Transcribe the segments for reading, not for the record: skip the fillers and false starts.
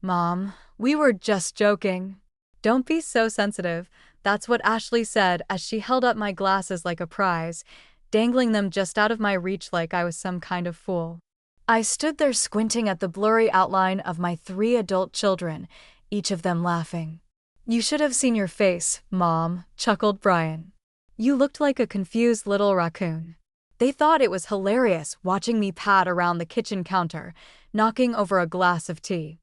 Mom, we were just joking. Don't be so sensitive. That's what Ashley said as she held up my glasses like a prize, dangling them just out of my reach like I was some kind of fool. I stood there squinting at the blurry outline of my three adult children, each of them laughing. You should have seen your face, Mom, chuckled Brian. You looked like a confused little raccoon. They thought it was hilarious watching me pad around the kitchen counter, knocking over a glass of tea.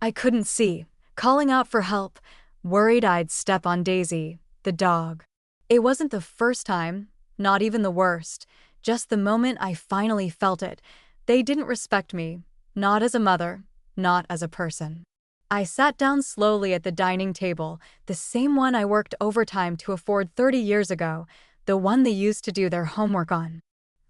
I couldn't see, calling out for help, worried I'd step on Daisy, the dog. It wasn't the first time, not even the worst, just the moment I finally felt it. They didn't respect me, not as a mother, not as a person. I sat down slowly at the dining table, the same one I worked overtime to afford 30 years ago, the one they used to do their homework on.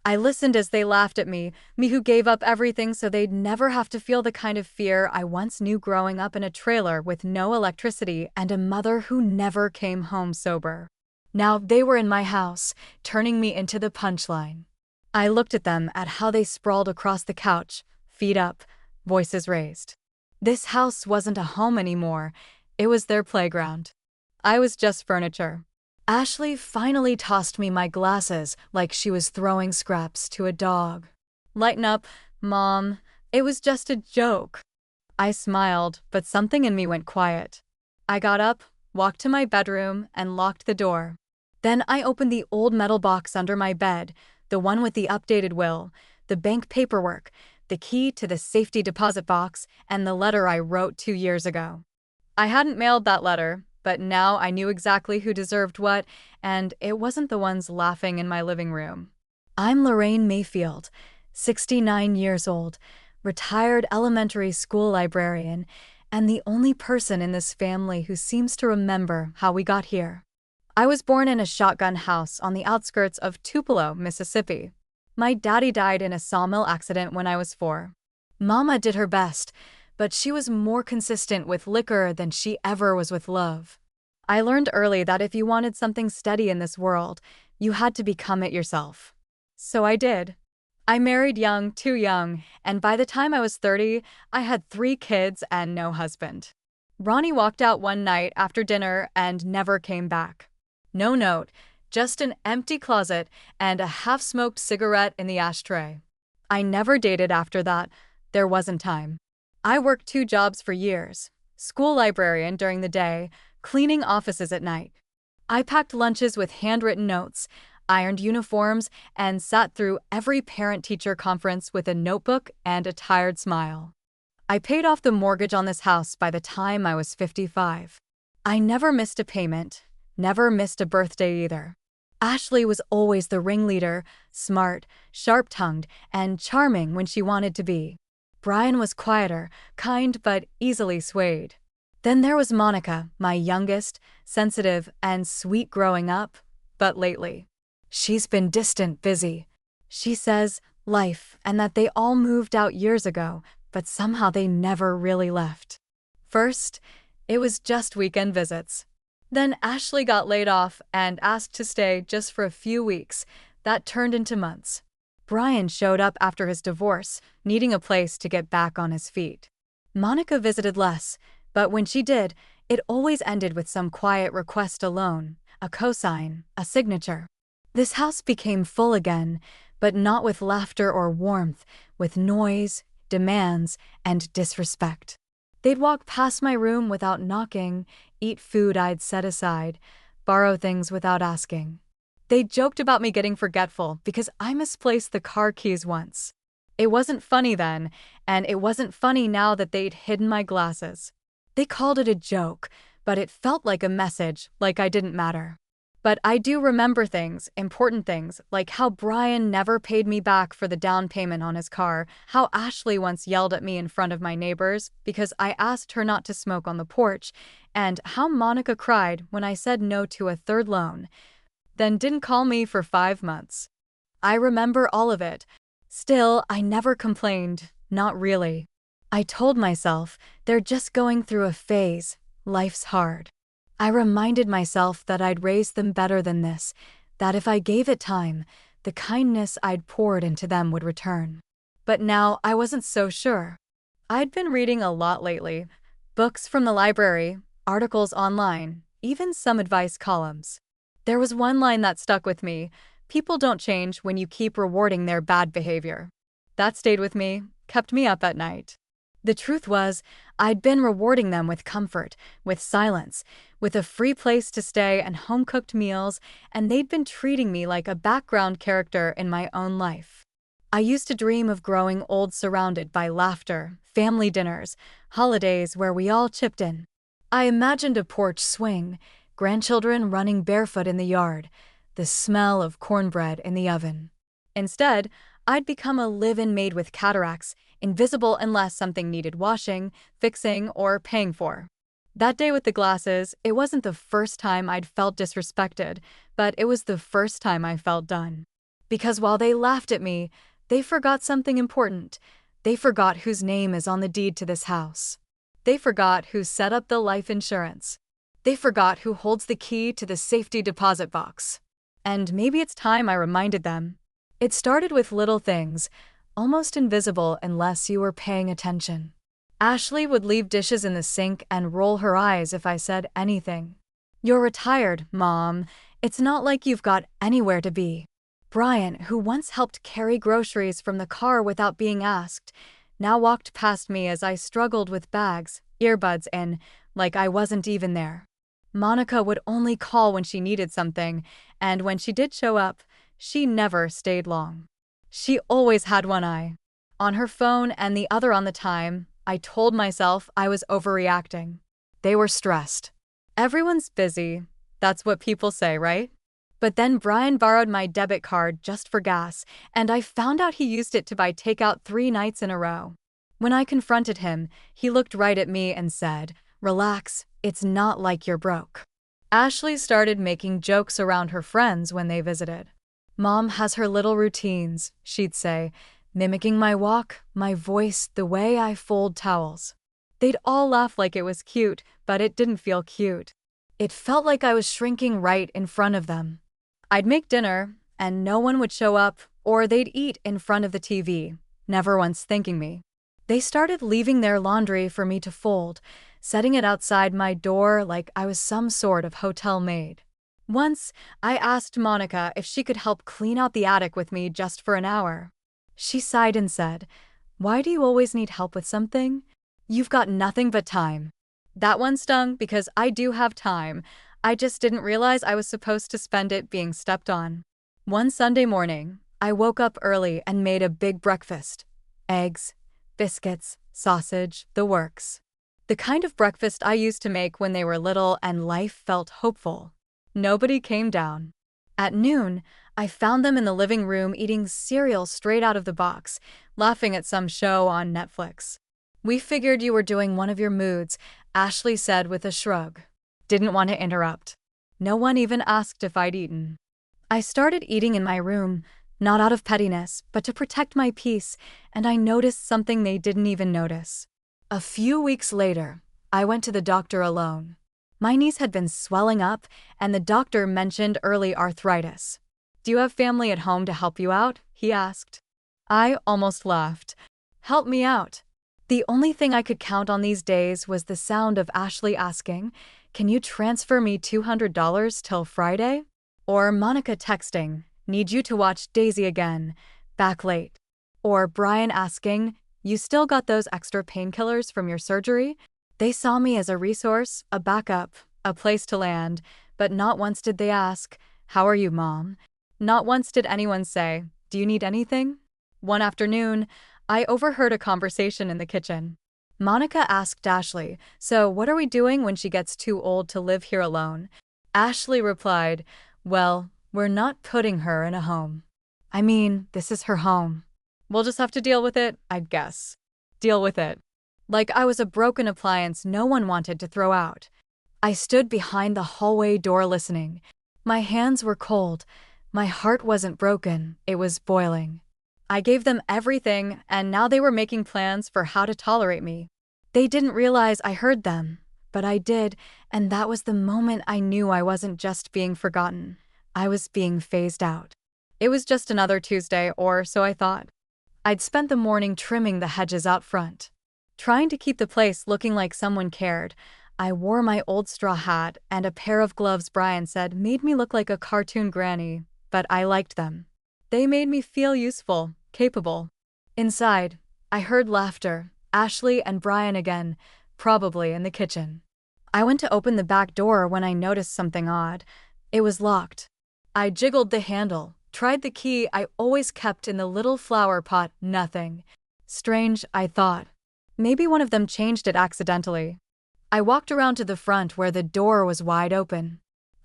I listened as they laughed at me who gave up everything so they'd never have to feel the kind of fear I once knew growing up in a trailer with no electricity and a mother who never came home sober. Now they were in my house, turning me into the punchline. I looked at them at how they sprawled across the couch, feet up, voices raised. This house wasn't a home anymore, it was their playground. I was just furniture. Ashley finally tossed me my glasses like she was throwing scraps to a dog. Lighten up, Mom. It was just a joke. I smiled, but something in me went quiet. I got up, walked to my bedroom, and locked the door. Then I opened the old metal box under my bed, the one with the updated will, the bank paperwork, the key to the safety deposit box, and the letter I wrote 2 years ago. I hadn't mailed that letter, but now I knew exactly who deserved what, and it wasn't the ones laughing in my living room. I'm Lorraine Mayfield, 69 years old, retired elementary school librarian, and the only person in this family who seems to remember how we got here. I was born in a shotgun house on the outskirts of Tupelo, Mississippi. My daddy died in a sawmill accident when I was 4. Mama did her best, but she was more consistent with liquor than she ever was with love. I learned early that if you wanted something steady in this world, you had to become it yourself. So I did. I married young, too young, and by the time I was 30, I had 3 kids and no husband. Ronnie walked out one night after dinner and never came back. No note, just an empty closet and a half-smoked cigarette in the ashtray. I never dated after that. There wasn't time. I worked 2 jobs for years. School librarian during the day, cleaning offices at night. I packed lunches with handwritten notes, ironed uniforms, and sat through every parent-teacher conference with a notebook and a tired smile. I paid off the mortgage on this house by the time I was 55. I never missed a payment, never missed a birthday either. Ashley was always the ringleader, smart, sharp-tongued, and charming when she wanted to be. Brian was quieter, kind but easily swayed. Then there was Monica, my youngest, sensitive and sweet growing up, but lately. She's been distant, busy. She says life and that they all moved out years ago, but somehow they never really left. First, it was just weekend visits. Then Ashley got laid off and asked to stay just for a few weeks. That turned into months. Brian showed up after his divorce, needing a place to get back on his feet. Monica visited less, but when she did, it always ended with some quiet request alone, a cosign, a signature. This house became full again, but not with laughter or warmth, with noise, demands, and disrespect. They'd walk past my room without knocking, eat food I'd set aside, borrow things without asking. They joked about me getting forgetful because I misplaced the car keys once. It wasn't funny then, and it wasn't funny now that they'd hidden my glasses. They called it a joke, but it felt like a message, like I didn't matter. But I do remember things, important things, like how Brian never paid me back for the down payment on his car, how Ashley once yelled at me in front of my neighbors because I asked her not to smoke on the porch, and how Monica cried when I said no to a third loan, then didn't call me for 5 months. I remember all of it. Still, I never complained, not really. I told myself, they're just going through a phase, life's hard. I reminded myself that I'd raised them better than this, that if I gave it time, the kindness I'd poured into them would return. But now I wasn't so sure. I'd been reading a lot lately, Books from the library, articles online, even some advice columns. There was one line that stuck with me: people don't change when you keep rewarding their bad behavior. That stayed with me, kept me up at night. The truth was, I'd been rewarding them with comfort, with silence, with a free place to stay and home-cooked meals, and they'd been treating me like a background character in my own life. I used to dream of growing old surrounded by laughter, family dinners, holidays where we all chipped in. I imagined a porch swing, grandchildren running barefoot in the yard, the smell of cornbread in the oven. Instead, I'd become a live-in maid with cataracts, invisible unless something needed washing, fixing, or paying for. That day with the glasses, it wasn't the first time I'd felt disrespected, but it was the first time I felt done. Because while they laughed at me, they forgot something important. They forgot whose name is on the deed to this house. They forgot who set up the life insurance. They forgot who holds the key to the safety deposit box. And maybe it's time I reminded them. It started with little things, almost invisible unless you were paying attention. Ashley would leave dishes in the sink and roll her eyes if I said anything. "You're retired, Mom. It's not like you've got anywhere to be." Brian, who once helped carry groceries from the car without being asked, now walked past me as I struggled with bags, earbuds in, like I wasn't even there. Monica would only call when she needed something, and when she did show up, she never stayed long. She always had one eye on her phone and the other on the time. I told myself I was overreacting. They were stressed. Everyone's busy. That's what people say, right? But then Brian borrowed my debit card just for gas, and I found out he used it to buy takeout 3 nights in a row. When I confronted him, he looked right at me and said, "Relax, it's not like you're broke." Ashley started making jokes around her friends when they visited. "Mom has her little routines," she'd say, mimicking my walk, my voice, the way I fold towels. They'd all laugh like it was cute, but it didn't feel cute. It felt like I was shrinking right in front of them. I'd make dinner, and no one would show up, or they'd eat in front of the TV, never once thanking me. They started leaving their laundry for me to fold, setting it outside my door like I was some sort of hotel maid. Once, I asked Monica if she could help clean out the attic with me just for an hour. She sighed and said, "Why do you always need help with something? You've got nothing but time." That one stung because I do have time. I just didn't realize I was supposed to spend it being stepped on. One Sunday morning, I woke up early and made a big breakfast. Eggs, biscuits, sausage, the works. The kind of breakfast I used to make when they were little and life felt hopeful. Nobody came down. At noon, I found them in the living room eating cereal straight out of the box, laughing at some show on Netflix. "We figured you were doing one of your moods," Ashley said with a shrug. Didn't want to interrupt. No one even asked if I'd eaten. I started eating in my room, not out of pettiness, but to protect my peace, and I noticed something they didn't even notice. A few weeks later, I went to the doctor alone. My knees had been swelling up, and the doctor mentioned early arthritis. "Do you have family at home to help you out?" he asked. I almost laughed. Help me out. The only thing I could count on these days was the sound of Ashley asking, "Can you transfer me $200 till Friday?" Or Monica texting, "Need you to watch Daisy again, back late." Or Brian asking, "You still got those extra painkillers from your surgery?" They saw me as a resource, a backup, a place to land, but not once did they ask, "How are you, Mom?" Not once did anyone say, "Do you need anything?" One afternoon, I overheard a conversation in the kitchen. Monica asked Ashley, "So what are we doing when she gets too old to live here alone?" Ashley replied, "Well, we're not putting her in a home. I mean, this is her home. We'll just have to deal with it, I guess." Deal with it. Like I was a broken appliance no one wanted to throw out. I stood behind the hallway door listening. My hands were cold. My heart wasn't broken, it was boiling. I gave them everything, and now they were making plans for how to tolerate me. They didn't realize I heard them, but I did, and that was the moment I knew I wasn't just being forgotten. I was being phased out. It was just another Tuesday, or so I thought. I'd spent the morning trimming the hedges out front. Trying to keep the place looking like someone cared, I wore my old straw hat and a pair of gloves Brian said made me look like a cartoon granny, but I liked them. They made me feel useful, capable. Inside, I heard laughter, Ashley and Brian again, probably in the kitchen. I went to open the back door when I noticed something odd. It was locked. I jiggled the handle, tried the key I always kept in the little flower pot, nothing. Strange, I thought. Maybe one of them changed it accidentally. I walked around to the front where the door was wide open.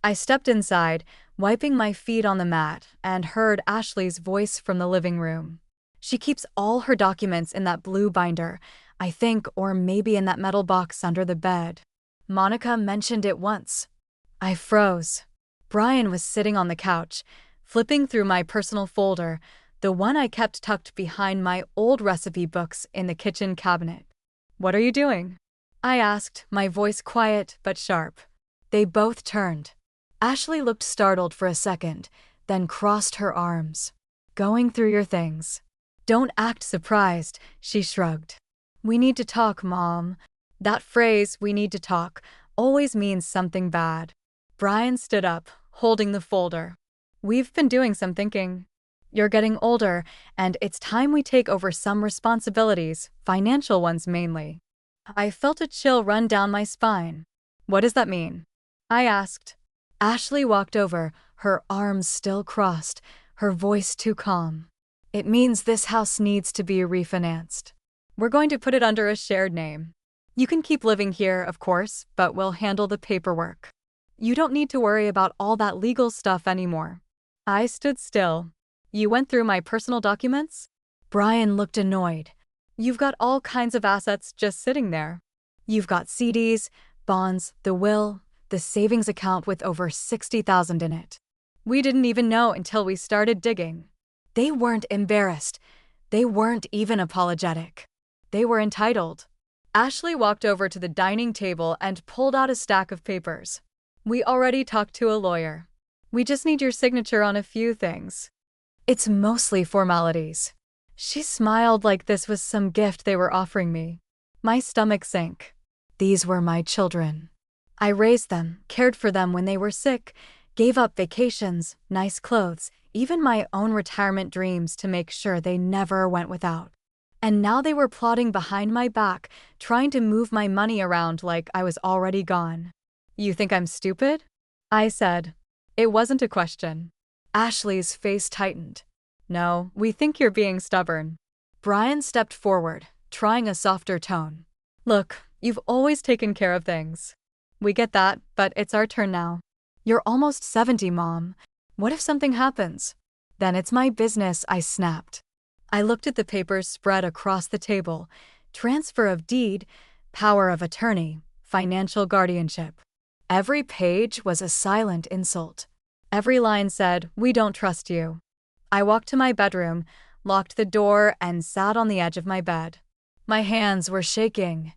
I stepped inside, wiping my feet on the mat, and heard Ashley's voice from the living room. She keeps all her documents in that blue binder, I think, or maybe in that metal box under the bed. Monica mentioned it once. I froze. Brian was sitting on the couch, flipping through my personal folder, the one I kept tucked behind my old recipe books in the kitchen cabinet. "What are you doing?" I asked, my voice quiet but sharp. They both turned. Ashley looked startled for a second, then crossed her arms. "Going through your things." "Don't act surprised," she shrugged. "We need to talk, Mom." That phrase, "we need to talk," always means something bad. Brian stood up, holding the folder. "We've been doing some thinking. You're getting older, and it's time we take over some responsibilities, financial ones mainly." I felt a chill run down my spine. "What does that mean?" I asked. Ashley walked over, her arms still crossed, her voice too calm. "It means this house needs to be refinanced. We're going to put it under a shared name. You can keep living here, of course, but we'll handle the paperwork. You don't need to worry about all that legal stuff anymore." I stood still. "You went through my personal documents?" Brian looked annoyed. "You've got all kinds of assets just sitting there. You've got CDs, bonds, the will, the savings account with over $60,000 in it. We didn't even know until we started digging." They weren't embarrassed. They weren't even apologetic. They were entitled. Ashley walked over to the dining table and pulled out a stack of papers. "We already talked to a lawyer. We just need your signature on a few things. It's mostly formalities." She smiled like this was some gift they were offering me. My stomach sank. These were my children. I raised them, cared for them when they were sick, gave up vacations, nice clothes, even my own retirement dreams to make sure they never went without. And now they were plotting behind my back, trying to move my money around like I was already gone. "You think I'm stupid?" I said. It wasn't a question. Ashley's face tightened. "No, we think you're being stubborn." Brian stepped forward, trying a softer tone. "Look, you've always taken care of things. We get that, but it's our turn now. You're almost 70, Mom. What if something happens?" "Then it's my business," I snapped. I looked at the papers spread across the table. Transfer of deed, power of attorney, financial guardianship. Every page was a silent insult. Every line said, "We don't trust you." I walked to my bedroom, locked the door, and sat on the edge of my bed. My hands were shaking.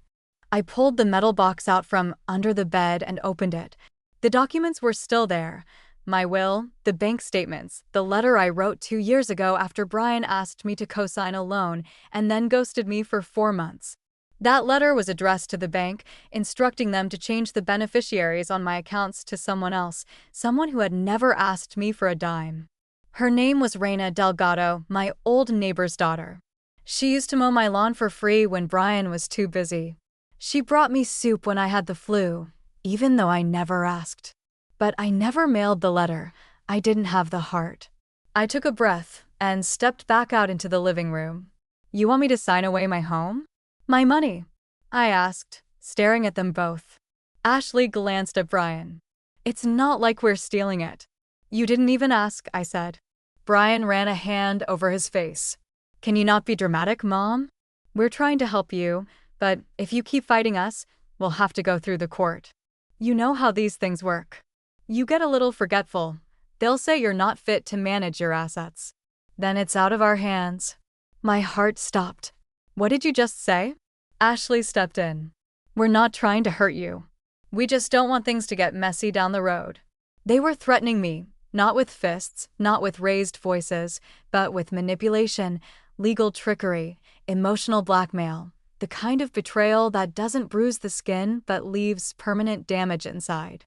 I pulled the metal box out from under the bed and opened it. The documents were still there. My will, the bank statements, the letter I wrote 2 years ago after Brian asked me to co-sign a loan and then ghosted me for 4 months. That letter was addressed to the bank, instructing them to change the beneficiaries on my accounts to someone else, someone who had never asked me for a dime. Her name was Reina Delgado, my old neighbor's daughter. She used to mow my lawn for free when Brian was too busy. She brought me soup when I had the flu, even though I never asked. But I never mailed the letter. I didn't have the heart. I took a breath and stepped back out into the living room. "You want me to sign away my home?" "My money?" I asked, staring at them both. Ashley glanced at Brian. "It's not like we're stealing it." "You didn't even ask," I said. Brian ran a hand over his face. "Can you not be dramatic, Mom? We're trying to help you, but if you keep fighting us, we'll have to go through the court. You know how these things work. You get a little forgetful. They'll say you're not fit to manage your assets. Then it's out of our hands." My heart stopped. "What did you just say?" Ashley stepped in. "We're not trying to hurt you. We just don't want things to get messy down the road." They were threatening me, not with fists, not with raised voices, but with manipulation, legal trickery, emotional blackmail. the kind of betrayal that doesn't bruise the skin but leaves permanent damage inside.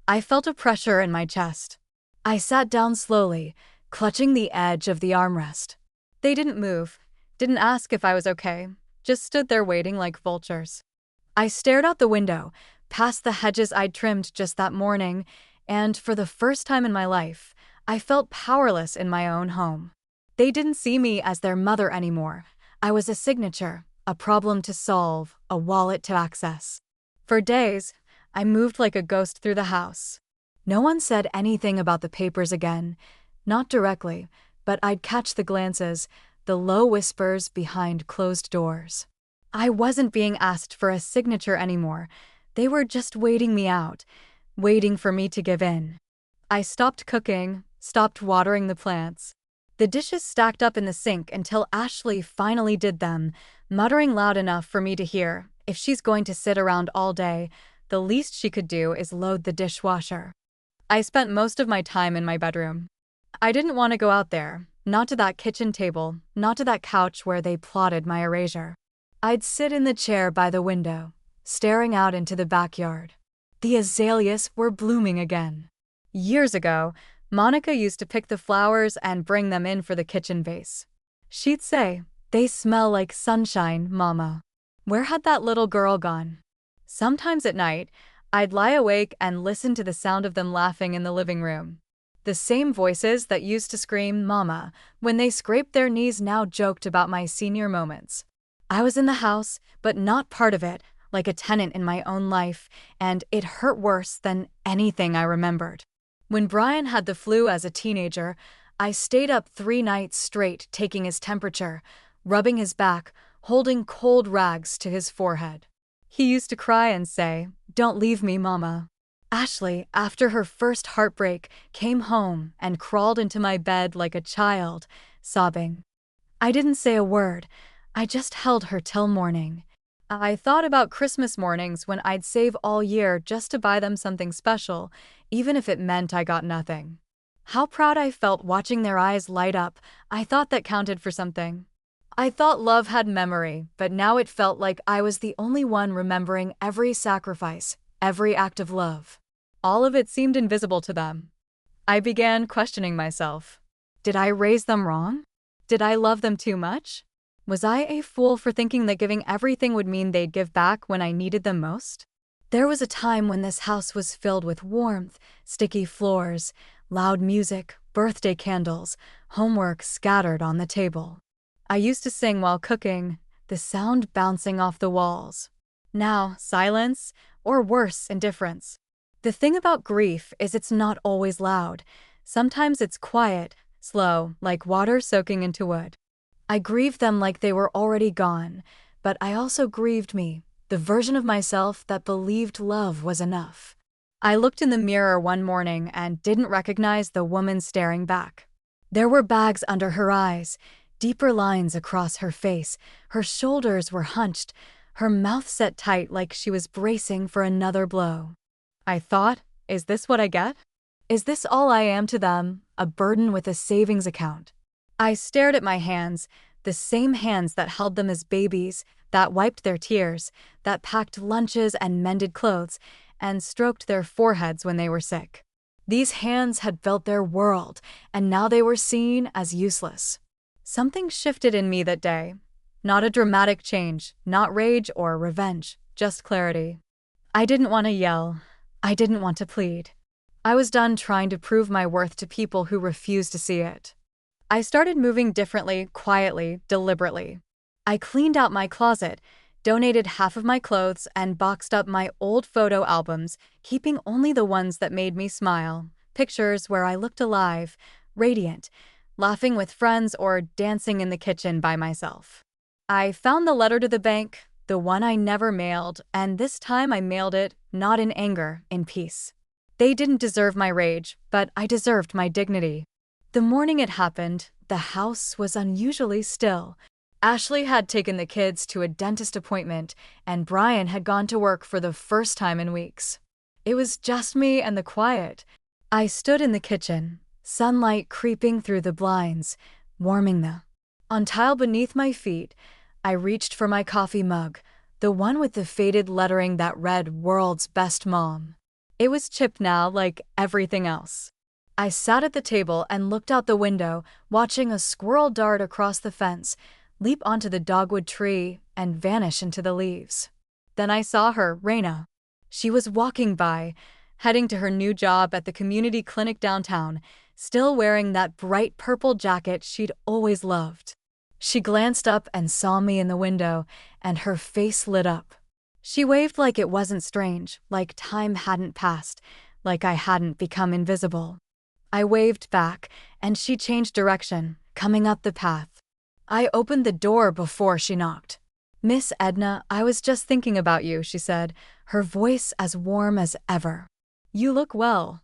I felt a pressure in my chest. I sat down slowly, clutching the edge of the armrest. They didn't move, didn't ask if I was okay, just stood there waiting like vultures. I stared out the window, past the hedges I'd trimmed just that morning, and for the first time in my life, I felt powerless in my own home. They didn't see me as their mother anymore. I was a signature, a problem to solve, a wallet to access. For days, I moved like a ghost through the house. No one said anything about the papers again, not directly, but I'd catch the glances, the low whispers behind closed doors. I wasn't being asked for a signature anymore. They were just waiting me out, waiting for me to give in. I stopped cooking, stopped watering the plants. The dishes stacked up in the sink until Ashley finally did them, muttering loud enough for me to hear. If she's going to sit around all day, the least she could do is load the dishwasher. I spent most of my time in my bedroom. I didn't want to go out there, not to that kitchen table, not to that couch where they plotted my erasure. I'd sit in the chair by the window, staring out into the backyard. The azaleas were blooming again. Years ago, Monica used to pick the flowers and bring them in for the kitchen vase. She'd say, "They smell like sunshine, Mama." Where had that little girl gone? Sometimes at night, I'd lie awake and listen to the sound of them laughing in the living room. The same voices that used to scream, "Mama," when they scraped their knees now joked about my senior moments. I was in the house, but not part of it, like a tenant in my own life, and it hurt worse than anything I remembered. When Brian had the flu as a teenager, I stayed up 3 nights straight taking his temperature, rubbing his back, holding cold rags to his forehead. He used to cry and say, "Don't leave me, Mama." Ashley, after her first heartbreak, came home and crawled into my bed like a child, sobbing. I didn't say a word. I just held her till morning. I thought about Christmas mornings when I'd save all year just to buy them something special, even if it meant I got nothing. How proud I felt watching their eyes light up. I thought that counted for something. I thought love had memory, but now it felt like I was the only one remembering every sacrifice, every act of love. All of it seemed invisible to them. I began questioning myself. Did I raise them wrong? Did I love them too much? Was I a fool for thinking that giving everything would mean they'd give back when I needed them most? There was a time when this house was filled with warmth, sticky floors, loud music, birthday candles, homework scattered on the table. I used to sing while cooking, the sound bouncing off the walls. Now, silence, or worse, indifference. The thing about grief is it's not always loud. Sometimes it's quiet, slow, like water soaking into wood. I grieved them like they were already gone, but I also grieved me, the version of myself that believed love was enough. I looked in the mirror one morning and didn't recognize the woman staring back. There were bags under her eyes, deeper lines across her face, her shoulders were hunched, her mouth set tight like she was bracing for another blow. I thought, is this what I get? Is this all I am to them, a burden with a savings account? I stared at my hands, the same hands that held them as babies, that wiped their tears, that packed lunches and mended clothes, and stroked their foreheads when they were sick. These hands had built their world, and now they were seen as useless. Something shifted in me that day. Not a dramatic change, not rage or revenge, just clarity. I didn't want to yell. I didn't want to plead. I was done trying to prove my worth to people who refused to see it. I started moving differently, quietly, deliberately. I cleaned out my closet, donated half of my clothes, and boxed up my old photo albums, keeping only the ones that made me smile, pictures where I looked alive, radiant, laughing with friends or dancing in the kitchen by myself. I found the letter to the bank, the one I never mailed, and this time I mailed it, not in anger, in peace. They didn't deserve my rage, but I deserved my dignity. The morning it happened, the house was unusually still. Ashley had taken the kids to a dentist appointment, and Brian had gone to work for the first time in weeks. It was just me and the quiet. I stood in the kitchen, sunlight creeping through the blinds, warming on tile beneath my feet, I reached for my coffee mug, the one with the faded lettering that read "World's Best Mom." It was chipped now, like everything else. I sat at the table and looked out the window, watching a squirrel dart across the fence, leap onto the dogwood tree, and vanish into the leaves. Then I saw her, Raina. She was walking by, heading to her new job at the community clinic downtown, still wearing that bright purple jacket she'd always loved. She glanced up and saw me in the window, and her face lit up. She waved like it wasn't strange, like time hadn't passed, like I hadn't become invisible. I waved back, and she changed direction, coming up the path. I opened the door before she knocked. "Miss Edna, I was just thinking about you," she said, her voice as warm as ever. "You look well."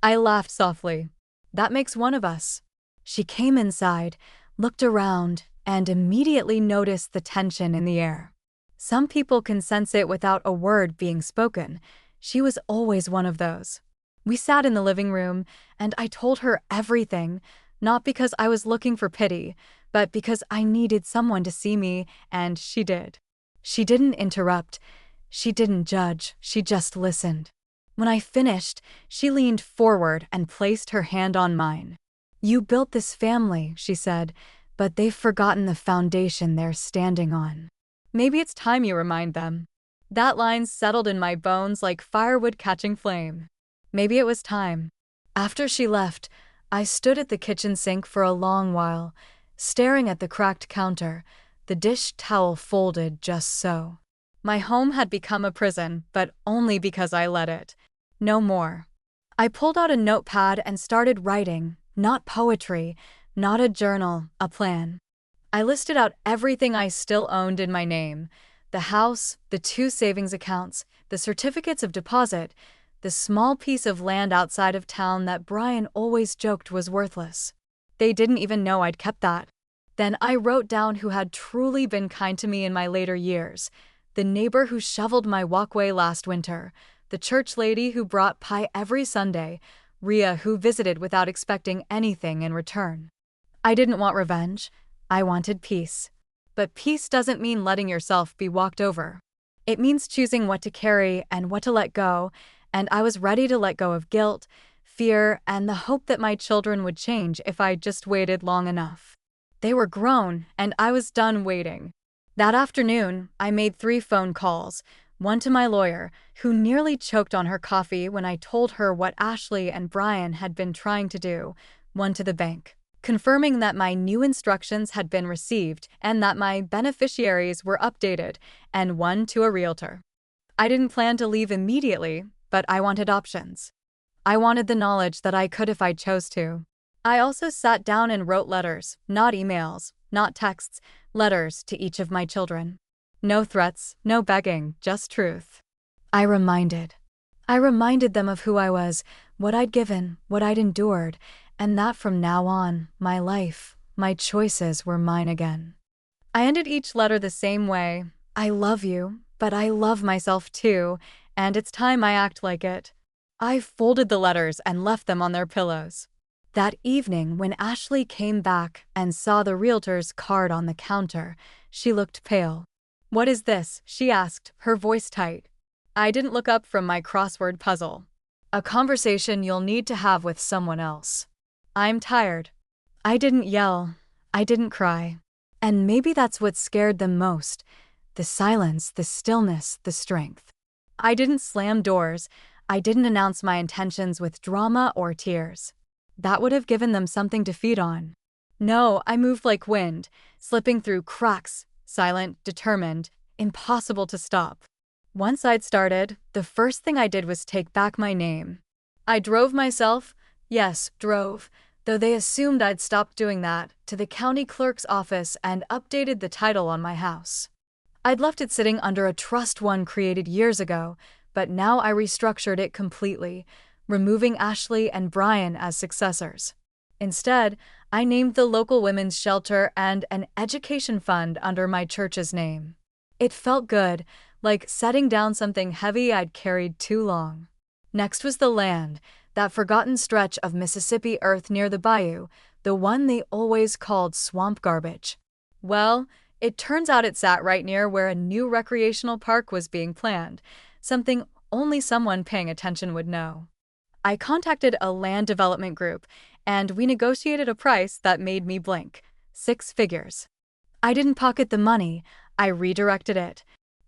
I laughed softly. "That makes one of us." She came inside, looked around, and immediately noticed the tension in the air. Some people can sense it without a word being spoken. She was always one of those. We sat in the living room, and I told her everything, not because I was looking for pity, but because I needed someone to see me, and she did. She didn't interrupt. She didn't judge. She just listened. When I finished, she leaned forward and placed her hand on mine. "You built this family," she said, "but they've forgotten the foundation they're standing on. Maybe it's time you remind them." That line settled in my bones like firewood catching flame. Maybe it was time. After she left, I stood at the kitchen sink for a long while, staring at the cracked counter, the dish towel folded just so. My home had become a prison, but only because I let it. No more. I pulled out a notepad and started writing, not poetry, not a journal, a plan. I listed out everything I still owned in my name: the house, the 2 savings accounts, the certificates of deposit, the small piece of land outside of town that Brian always joked was worthless. They didn't even know I'd kept that. Then I wrote down who had truly been kind to me in my later years: the neighbor who shoveled my walkway last winter, the church lady who brought pie every Sunday, Rhea who visited without expecting anything in return. I didn't want revenge. I wanted peace. But peace doesn't mean letting yourself be walked over. It means choosing what to carry and what to let go, and I was ready to let go of guilt, fear, and the hope that my children would change if I just waited long enough. They were grown, and I was done waiting. That afternoon, I made 3 phone calls, one to my lawyer, who nearly choked on her coffee when I told her what Ashley and Brian had been trying to do, one to the bank, confirming that my new instructions had been received and that my beneficiaries were updated, and one to a realtor. I didn't plan to leave immediately, but I wanted options. I wanted the knowledge that I could if I chose to. I also sat down and wrote letters, not emails, not texts, letters to each of my children. No threats, no begging, just truth. I reminded them of who I was, what I'd given, what I'd endured, and that from now on, my life, my choices were mine again. I ended each letter the same way: "I love you, but I love myself too, and it's time I act like it." I folded the letters and left them on their pillows. That evening, when Ashley came back and saw the realtor's card on the counter, she looked pale. "What is this?" she asked, her voice tight. I didn't look up from my crossword puzzle. "A conversation you'll need to have with someone else. I'm tired." I didn't yell. I didn't cry. And maybe that's what scared them most: the silence, the stillness, the strength. I didn't slam doors. I didn't announce my intentions with drama or tears. That would have given them something to feed on. No, I moved like wind, slipping through cracks, silent, determined, impossible to stop. Once I'd started, the first thing I did was take back my name. I drove myself, yes, drove, though they assumed I'd stopped doing that, to the county clerk's office and updated the title on my house. I'd left it sitting under a trust one created years ago, but now I restructured it completely, removing Ashley and Brian as successors. Instead, I named the local women's shelter and an education fund under my church's name. It felt good, like setting down something heavy I'd carried too long. Next was the land, that forgotten stretch of Mississippi earth near the bayou, the one they always called swamp garbage. Well, It turns out it sat right near where a new recreational park was being planned, something only someone paying attention would know. I contacted a land development group, and we negotiated a price that made me blink. 6 figures. I didn't pocket the money, I redirected it.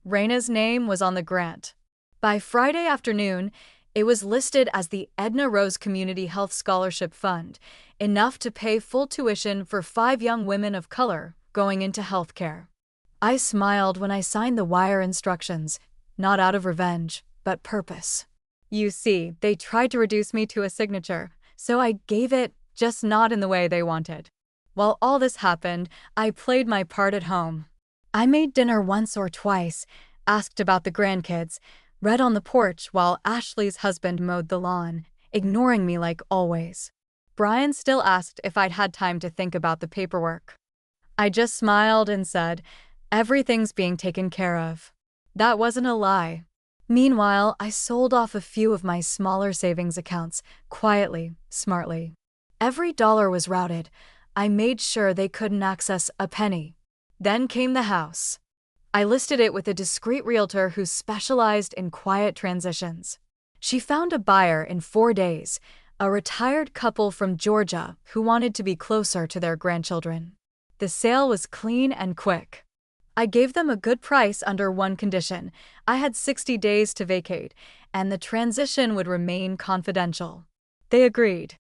Raina's name was on the grant. By Friday afternoon, it was listed as the Edna Rose Community Health Scholarship Fund, enough to pay full tuition for 5 young women of color going into healthcare. I smiled when I signed the wire instructions, not out of revenge, but purpose. You see, they tried to reduce me to a signature, so I gave it, just not in the way they wanted. While all this happened, I played my part at home. I made dinner once or twice, asked about the grandkids, read on the porch while Ashley's husband mowed the lawn, ignoring me like always. Brian still asked if I'd had time to think about the paperwork. I just smiled and said, "Everything's being taken care of." That wasn't a lie. Meanwhile, I sold off a few of my smaller savings accounts, quietly, smartly. Every dollar was routed. I made sure they couldn't access a penny. Then came the house. I listed it with a discreet realtor who specialized in quiet transitions. She found a buyer in 4 days, a retired couple from Georgia who wanted to be closer to their grandchildren. The sale was clean and quick. I gave them a good price under one condition. I had 60 days to vacate, and the transition would remain confidential. They agreed.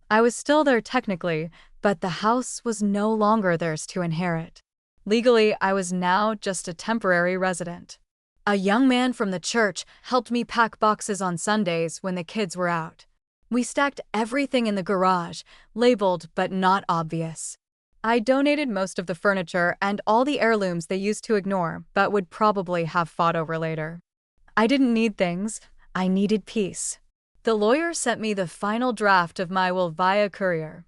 I was still there technically, but the house was no longer theirs to inherit. Legally, I was now just a temporary resident. A young man from the church helped me pack boxes on Sundays when the kids were out. We stacked everything in the garage, labeled but not obvious. I donated most of the furniture and all the heirlooms they used to ignore but would probably have fought over later. I didn't need things, I needed peace. The lawyer sent me the final draft of my will via courier.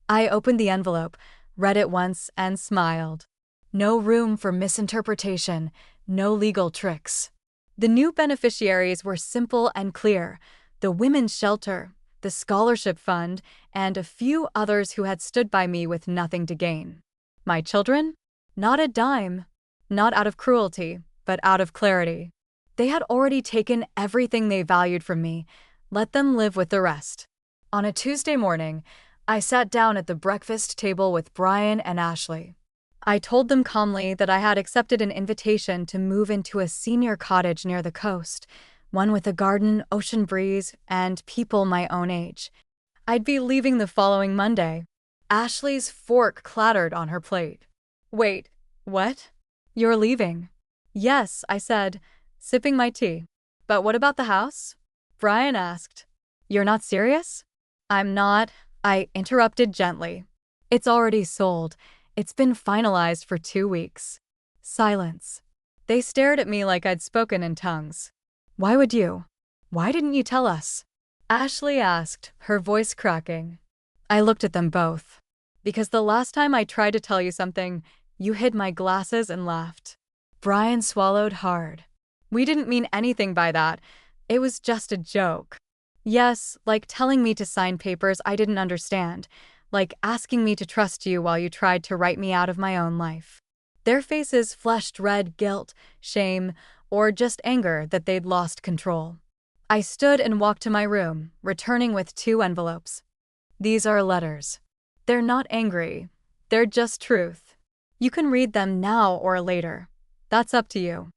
I opened the envelope, read it once, and smiled. No room for misinterpretation, no legal tricks. The new beneficiaries were simple and clear: the women's shelter, the scholarship fund, and a few others who had stood by me with nothing to gain. My children? Not a dime. Not out of cruelty, but out of clarity. They had already taken everything they valued from me. Let them live with the rest. On a Tuesday morning, I sat down at the breakfast table with Brian and Ashley. I told them calmly that I had accepted an invitation to move into a senior cottage near the coast, one with a garden, ocean breeze, and people my own age. I'd be leaving the following Monday. Ashley's fork clattered on her plate. "Wait, what? You're leaving?" "Yes," I said, sipping my tea. "But what about the house?" Brian asked. "You're not serious?" "I'm not," I interrupted gently. "It's already sold. It's been finalized for 2 weeks." Silence. They stared at me like I'd spoken in tongues. "Why would you? Why didn't you tell us?" Ashley asked, her voice cracking. I looked at them both. "Because the last time I tried to tell you something, you hid my glasses and laughed." Brian swallowed hard. "We didn't mean anything by that. It was just a joke." "Yes, like telling me to sign papers I didn't understand, like asking me to trust you while you tried to write me out of my own life." Their faces flushed red guilt, shame, or just anger that they'd lost control. I stood and walked to my room, returning with 2 envelopes. "These are letters. They're not angry. They're just truth. You can read them now or later. That's up to you."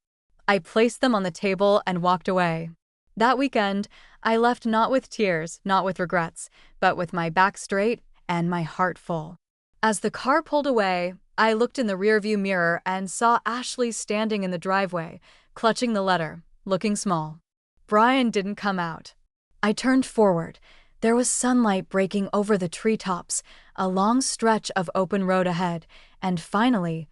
I placed them on the table and walked away. That weekend, I left not with tears, not with regrets, but with my back straight and my heart full. As the car pulled away, I looked in the rearview mirror and saw Ashley standing in the driveway, clutching the letter, looking small. Brian didn't come out. I turned forward. There was sunlight breaking over the treetops, a long stretch of open road ahead, and finally,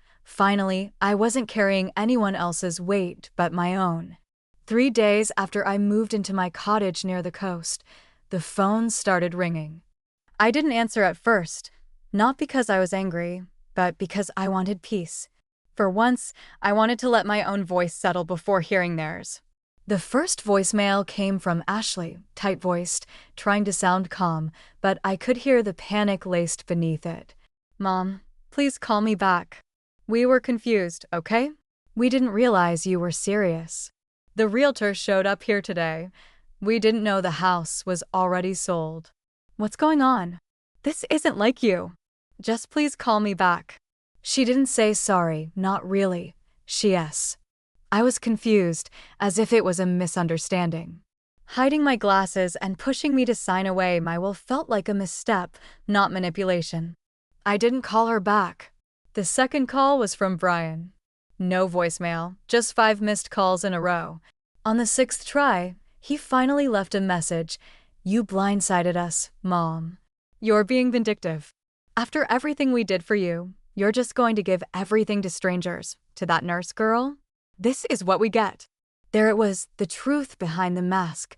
I wasn't carrying anyone else's weight but my own. 3 days after I moved into my cottage near the coast, the phone started ringing. I didn't answer at first, not because I was angry, but because I wanted peace. For once, I wanted to let my own voice settle before hearing theirs. The first voicemail came from Ashley, tight-voiced, trying to sound calm, but I could hear the panic laced beneath it. "Mom, please call me back." We were confused, okay? We didn't realize you were serious. The realtor showed up here today. We didn't know the house was already sold. What's going on? This isn't like you. Just please call me back. She didn't say sorry, not really. I was confused, as if it was a misunderstanding. Hiding my glasses and pushing me to sign away my will felt like a misstep, not manipulation. I didn't call her back. The second call was from Brian. No voicemail, just 5 missed calls in a row. On the 6th try, he finally left a message. You blindsided us, Mom. You're being vindictive. After everything we did for you, you're just going to give everything to strangers, to that nurse girl? This is what we get. There it was, the truth behind the mask.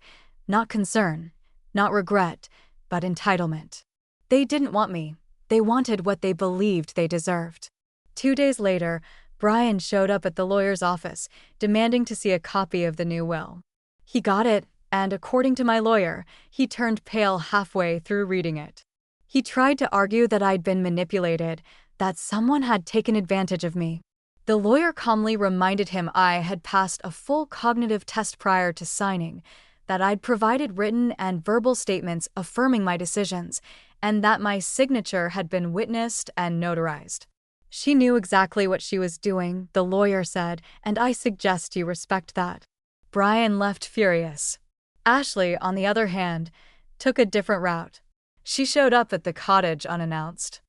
Not concern, not regret, but entitlement. They didn't want me. They wanted what they believed they deserved. 2 days later, Brian showed up at the lawyer's office, demanding to see a copy of the new will. He got it, and according to my lawyer, he turned pale halfway through reading it. He tried to argue that I'd been manipulated, that someone had taken advantage of me. The lawyer calmly reminded him I had passed a full cognitive test prior to signing, that I'd provided written and verbal statements affirming my decisions, and that my signature had been witnessed and notarized. She knew exactly what she was doing, the lawyer said, and I suggest you respect that. Brian left furious. Ashley, on the other hand, took a different route. She showed up at the cottage unannounced.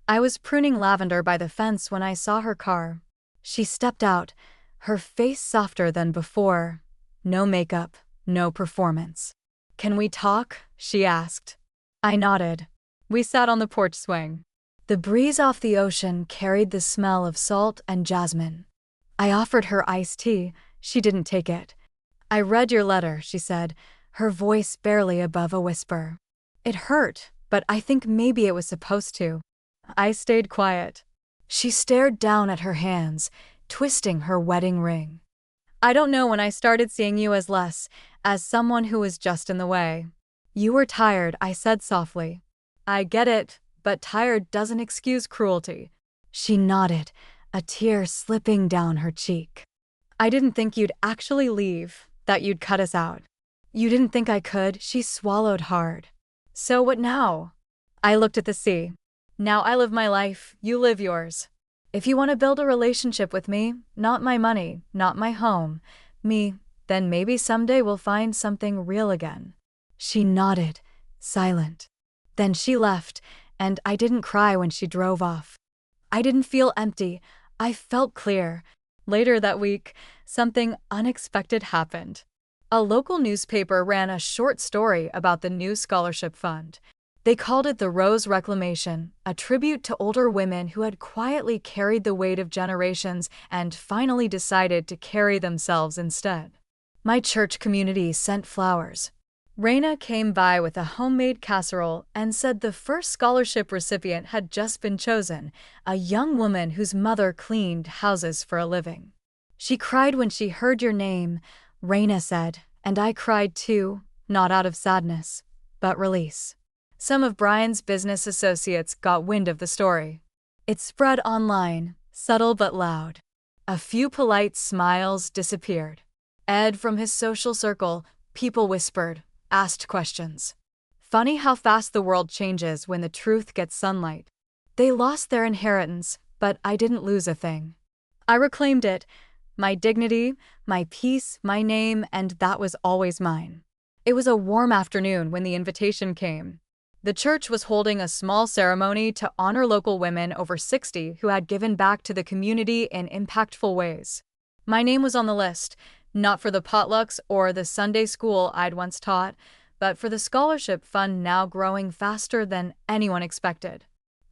I was pruning lavender by the fence when I saw her car. She stepped out, her face softer than before. No makeup, no performance. Can we talk? She asked. I nodded. We sat on the porch swing. The breeze off the ocean carried the smell of salt and jasmine. I offered her iced tea. She didn't take it. I read your letter, she said, her voice barely above a whisper. It hurt, but I think maybe it was supposed to. I stayed quiet. She stared down at her hands, twisting her wedding ring. I don't know when I started seeing you as someone who was just in the way. You were tired, I said softly. I get it, but tired doesn't excuse cruelty. She nodded, a tear slipping down her cheek. I didn't think you'd actually leave, that you'd cut us out. You didn't think I could, she swallowed hard. So what now? I looked at the sea. Now I live my life, you live yours. If you want to build a relationship with me, not my money, not my home, me, then maybe someday we'll find something real again. She nodded, silent. Then she left, and I didn't cry when she drove off. I didn't feel empty, I felt clear. Later that week, something unexpected happened. A local newspaper ran a short story about the new scholarship fund. They called it the Rose Reclamation, a tribute to older women who had quietly carried the weight of generations and finally decided to carry themselves instead. My church community sent flowers. Raina came by with a homemade casserole and said the first scholarship recipient had just been chosen, a young woman whose mother cleaned houses for a living. She cried when she heard your name, Raina said, and I cried too, not out of sadness, but release. Some of Brian's business associates got wind of the story. It spread online, subtle but loud. A few polite smiles disappeared. Ed from his social circle, people whispered, asked questions. Funny how fast the world changes when the truth gets sunlight. They lost their inheritance, but I didn't lose a thing. I reclaimed it, my dignity, my peace, my name, and that was always mine. It was a warm afternoon when the invitation came. The church was holding a small ceremony to honor local women over 60 who had given back to the community in impactful ways. My name was on the list, not for the potlucks or the Sunday school I'd once taught, but for the scholarship fund now growing faster than anyone expected.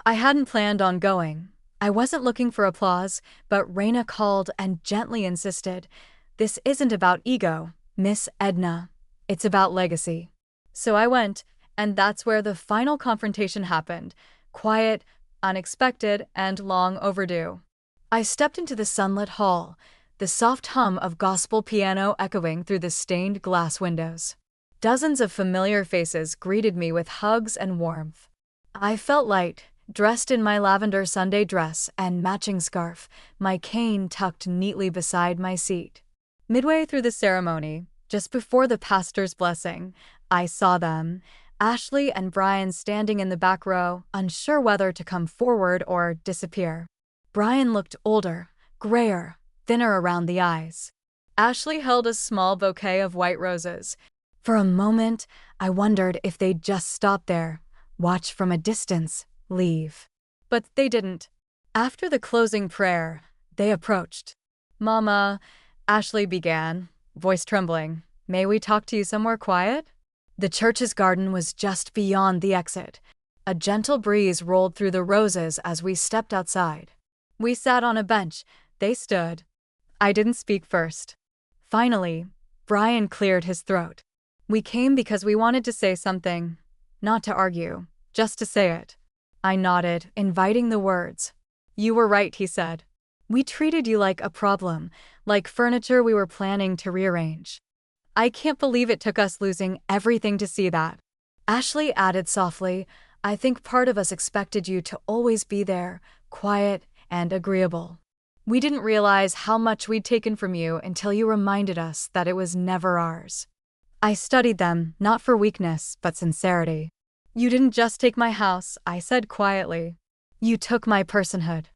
I hadn't planned on going. I wasn't looking for applause, but Raina called and gently insisted, "This isn't about ego, Miss Edna. It's about legacy." So I went, and that's where the final confrontation happened, quiet, unexpected, and long overdue. I stepped into the sunlit hall, the soft hum of gospel piano echoing through the stained glass windows. Dozens of familiar faces greeted me with hugs and warmth. I felt light, dressed in my lavender Sunday dress and matching scarf, my cane tucked neatly beside my seat. Midway through the ceremony, just before the pastor's blessing, I saw them, Ashley and Brian, standing in the back row, unsure whether to come forward or disappear. Brian looked older, grayer, thinner around the eyes. Ashley held a small bouquet of white roses. For a moment, I wondered if they'd just stop there, watch from a distance, leave. But they didn't. After the closing prayer, they approached. "Mama," Ashley began, voice trembling, "may we talk to you somewhere quiet?" The church's garden was just beyond the exit. A gentle breeze rolled through the roses as we stepped outside. We sat on a bench. They stood. I didn't speak first. Finally, Brian cleared his throat. "We came because we wanted to say something. Not to argue, just to say it." I nodded, inviting the words. "You were right," he said. "We treated you like a problem, like furniture we were planning to rearrange." "I can't believe it took us losing everything to see that." Ashley added softly, "I think part of us expected you to always be there, quiet and agreeable. We didn't realize how much we'd taken from you until you reminded us that it was never ours." I studied them, not for weakness, but sincerity. "You didn't just take my house," I said quietly. "You took my personhood.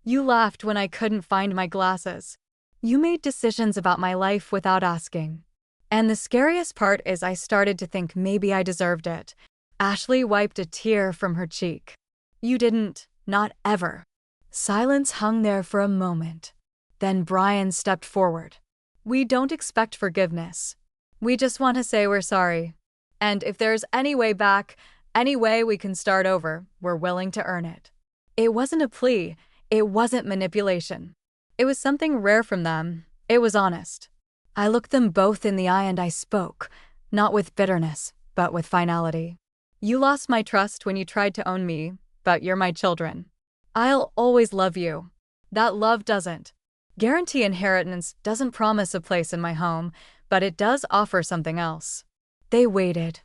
You laughed when I couldn't find my glasses. You made decisions about my life without asking. And the scariest part is I started to think maybe I deserved it." Ashley wiped a tear from her cheek. "You didn't, not ever." Silence hung there for a moment. Then Brian stepped forward. "We don't expect forgiveness. We just want to say we're sorry. And if there's any way back, any way we can start over, we're willing to earn it." It wasn't a plea. It wasn't manipulation. It was something rare from them. It was honest. I looked them both in the eye and I spoke, not with bitterness, but with finality. "You lost my trust when you tried to own me, but you're my children. I'll always love you. That love doesn't guarantee inheritance, doesn't promise a place in my home, but it does offer something else." They waited,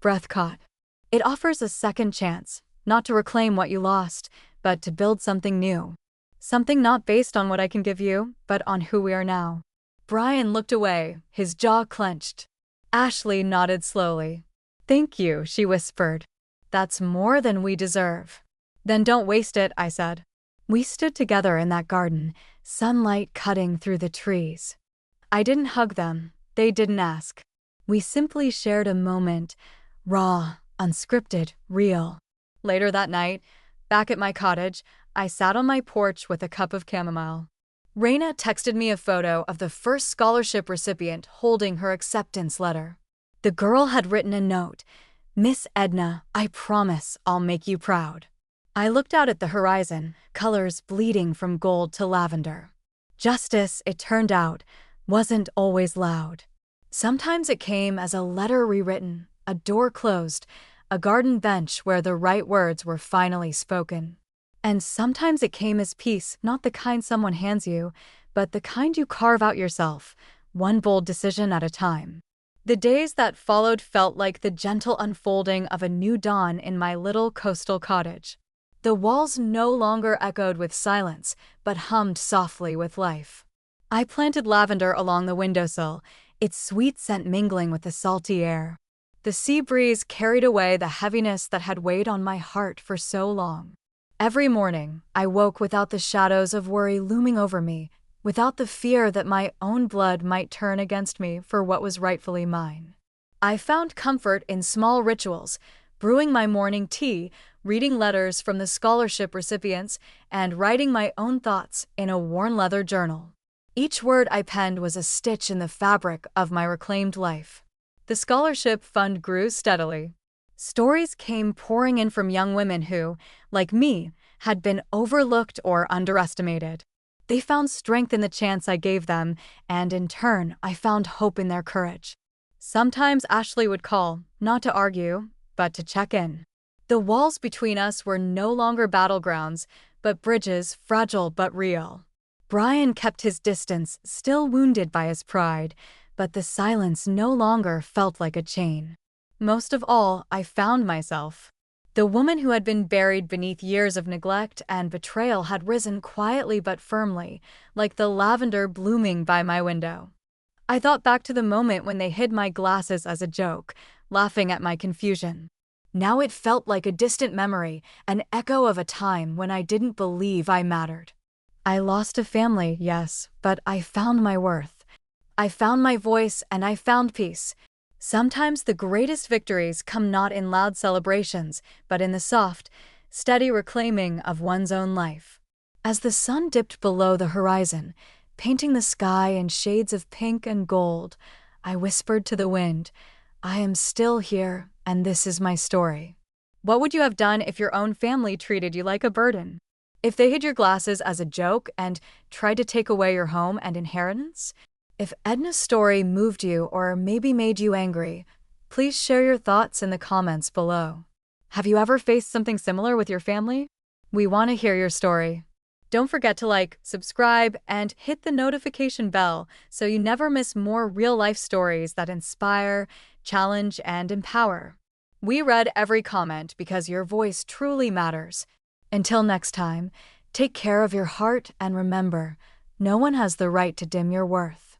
breath caught. "It offers a second chance, not to reclaim what you lost, but to build something new. Something not based on what I can give you, but on who we are now." Brian looked away, his jaw clenched. Ashley nodded slowly. "Thank you," she whispered. "That's more than we deserve." "Then don't waste it," I said. We stood together in that garden, sunlight cutting through the trees. I didn't hug them. They didn't ask. We simply shared a moment, raw, unscripted, real. Later that night, back at my cottage, I sat on my porch with a cup of chamomile. Raina texted me a photo of the first scholarship recipient holding her acceptance letter. The girl had written a note, "Miss Edna, I promise I'll make you proud." I looked out at the horizon, colors bleeding from gold to lavender. Justice, it turned out, wasn't always loud. Sometimes it came as a letter rewritten, a door closed, a garden bench where the right words were finally spoken. And sometimes it came as peace, not the kind someone hands you, but the kind you carve out yourself, one bold decision at a time. The days that followed felt like the gentle unfolding of a new dawn in my little coastal cottage. The walls no longer echoed with silence, but hummed softly with life. I planted lavender along the windowsill, its sweet scent mingling with the salty air. The sea breeze carried away the heaviness that had weighed on my heart for so long. Every morning, I woke without the shadows of worry looming over me, without the fear that my own blood might turn against me for what was rightfully mine. I found comfort in small rituals, brewing my morning tea, reading letters from the scholarship recipients, and writing my own thoughts in a worn leather journal. Each word I penned was a stitch in the fabric of my reclaimed life. The scholarship fund grew steadily. Stories came pouring in from young women who, like me, had been overlooked or underestimated. They found strength in the chance I gave them, and in turn, I found hope in their courage. Sometimes Ashley would call, not to argue, but to check in. The walls between us were no longer battlegrounds, but bridges, fragile but real. Brian kept his distance, still wounded by his pride, but the silence no longer felt like a chain. Most of all, I found myself. The woman who had been buried beneath years of neglect and betrayal had risen quietly but firmly, like the lavender blooming by my window. I thought back to the moment when they hid my glasses as a joke, laughing at my confusion. Now it felt like a distant memory, an echo of a time when I didn't believe I mattered. I lost a family, yes, but I found my worth. I found my voice and I found peace. Sometimes the greatest victories come not in loud celebrations, but in the soft, steady reclaiming of one's own life. As the sun dipped below the horizon, painting the sky in shades of pink and gold, I whispered to the wind, "I am still here, and this is my story." What would you have done if your own family treated you like a burden? If they hid your glasses as a joke and tried to take away your home and inheritance? If Edna's story moved you or maybe made you angry, please share your thoughts in the comments below. Have you ever faced something similar with your family? We want to hear your story. Don't forget to like, subscribe, and hit the notification bell so you never miss more real-life stories that inspire, challenge, and empower. We read every comment because your voice truly matters. Until next time, take care of your heart and remember, no one has the right to dim your worth.